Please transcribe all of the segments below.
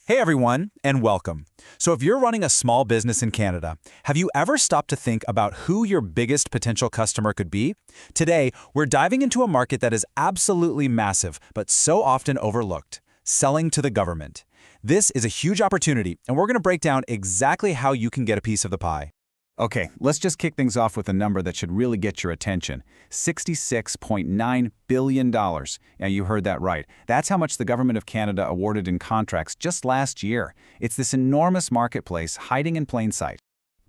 Hey everyone, and welcome. So if you're running a small business in Canada, have you ever stopped to think about who your biggest potential customer could be? Today, we're diving into a market that is absolutely massive, but so often overlooked: selling to the government. This is a huge opportunity, and we're going to break down exactly how you can get a piece of the pie. Okay, let's just kick things off with a number that should really get your attention. $66.9 billion. Yeah, you heard that right. That's how much the Government of Canada awarded in contracts just last year. It's this enormous marketplace hiding in plain sight.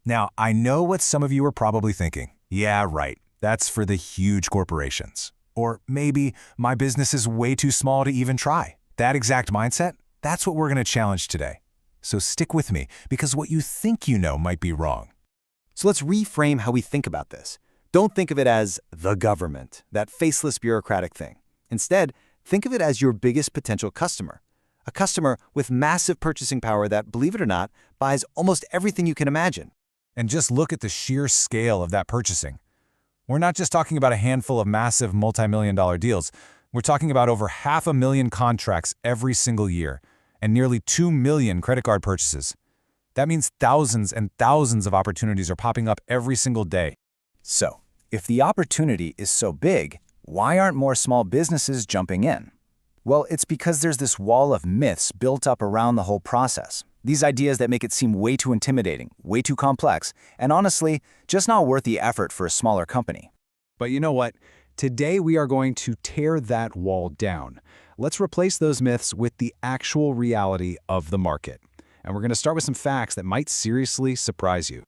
Now, I know what some of you are probably thinking. Yeah, right. That's for the huge corporations. Or maybe my business is way too small to even try. That exact mindset, that's what we're going to challenge today. So stick with me, because what you think you know might be wrong. So let's reframe how we think about this. Don't think of it as the government, that faceless bureaucratic thing. Instead, think of it as your biggest potential customer. A customer with massive purchasing power that, believe it or not, buys almost everything you can imagine. And just look at the sheer scale of that purchasing. We're not just talking about a handful of massive multi-million-dollar deals. We're talking about over 500,000 contracts every single year and nearly 2 million credit card purchases. That means thousands and thousands of opportunities are popping up every single day. So, if the opportunity is so big, why aren't more small businesses jumping in? Well, it's because there's this wall of myths built up around the whole process. These ideas that make it seem way too intimidating, way too complex, and honestly, just not worth the effort for a smaller company. But you know what? Today we are going to tear that wall down. Let's replace those myths with the actual reality of the market. And we're going to start with some facts that might seriously surprise you.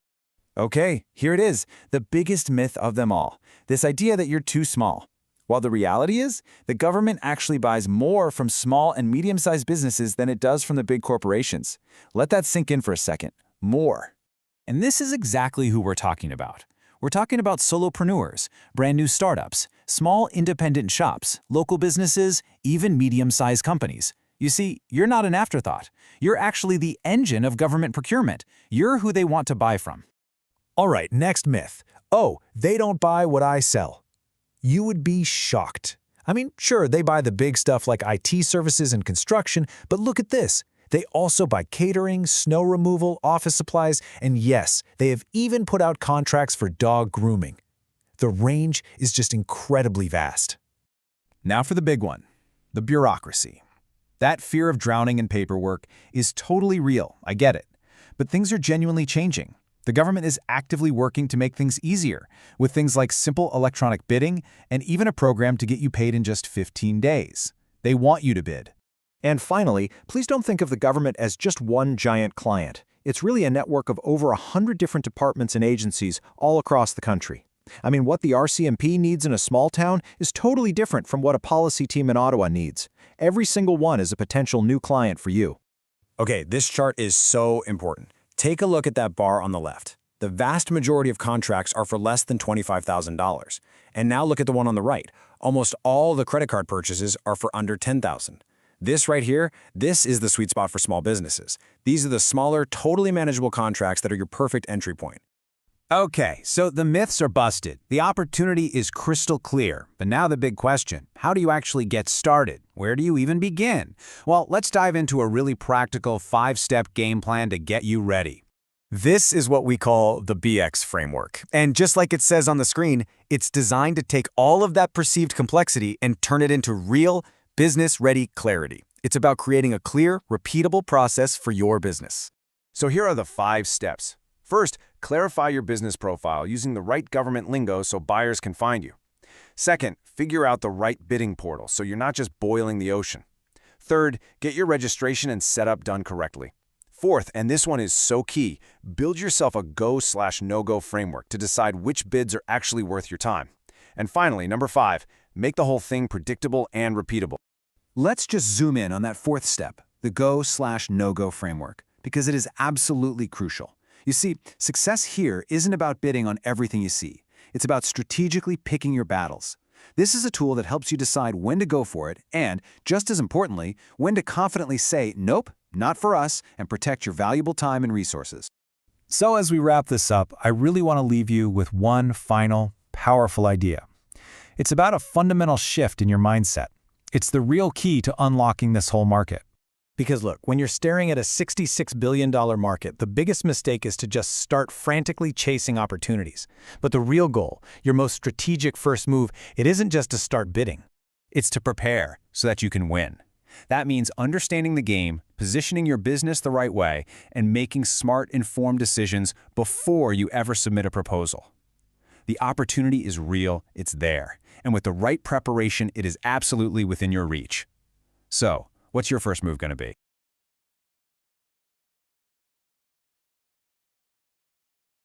Okay, here it is, the biggest myth of them all, this idea that you're too small. While the reality is, the government actually buys more from small and medium-sized businesses than it does from the big corporations. Let that sink in for a second. More. And this is exactly who we're talking about. We're talking about solopreneurs, brand new startups, small independent shops, local businesses, even medium-sized companies. You see, you're not an afterthought. You're actually the engine of government procurement. You're who they want to buy from. All right, next myth. Oh, they don't buy what I sell. You would be shocked. I mean, sure, they buy the big stuff like IT services and construction, but look at this. They also buy catering, snow removal, office supplies, and yes, they have even put out contracts for dog grooming. The range is just incredibly vast. Now for the big one, the bureaucracy. That fear of drowning in paperwork is totally real, I get it. But things are genuinely changing. The government is actively working to make things easier, with things like simple electronic bidding and even a program to get you paid in just 15 days. They want you to bid. And finally, please don't think of the government as just one giant client. It's really a network of over 100 different departments and agencies all across the country. I mean, what the RCMP needs in a small town is totally different from what a policy team in Ottawa needs. Every single one is a potential new client for you. Okay, this chart is so important. Take a look at that bar on the left. The vast majority of contracts are for less than $25,000. And now look at the one on the right. Almost all the credit card purchases are for under $10,000. This right here, this is the sweet spot for small businesses. These are the smaller, totally manageable contracts that are your perfect entry point. Okay, so the myths are busted. The opportunity is crystal clear. But now the big question: how do you actually get started? Where do you even begin? Well, let's dive into a really practical 5-step game plan to get you ready. This is what we call the BX framework. And just like it says on the screen, it's designed to take all of that perceived complexity and turn it into real, business-ready clarity. It's about creating a clear, repeatable process for your business. So here are the 5 steps. First, clarify your business profile using the right government lingo so buyers can find you. Second, figure out the right bidding portal so you're not just boiling the ocean. Third, get your registration and setup done correctly. Fourth, and this one is so key, build yourself a go/no-go framework to decide which bids are actually worth your time. And finally, number 5, make the whole thing predictable and repeatable. Let's just zoom in on that 4th step, the go/no-go framework, because it is absolutely crucial. You see, success here isn't about bidding on everything you see. It's about strategically picking your battles. This is a tool that helps you decide when to go for it and, just as importantly, when to confidently say, nope, not for us, and protect your valuable time and resources. So as we wrap this up, I really want to leave you with one final, powerful idea. It's about a fundamental shift in your mindset. It's the real key to unlocking this whole market. Because look, when you're staring at a $66 billion market, the biggest mistake is to just start frantically chasing opportunities. But the real goal, your most strategic first move, it isn't just to start bidding. It's to prepare so that you can win. That means understanding the game, positioning your business the right way, and making smart, informed decisions before you ever submit a proposal. The opportunity is real, it's there, and with the right preparation, it is absolutely within your reach. So, what's your first move going to be?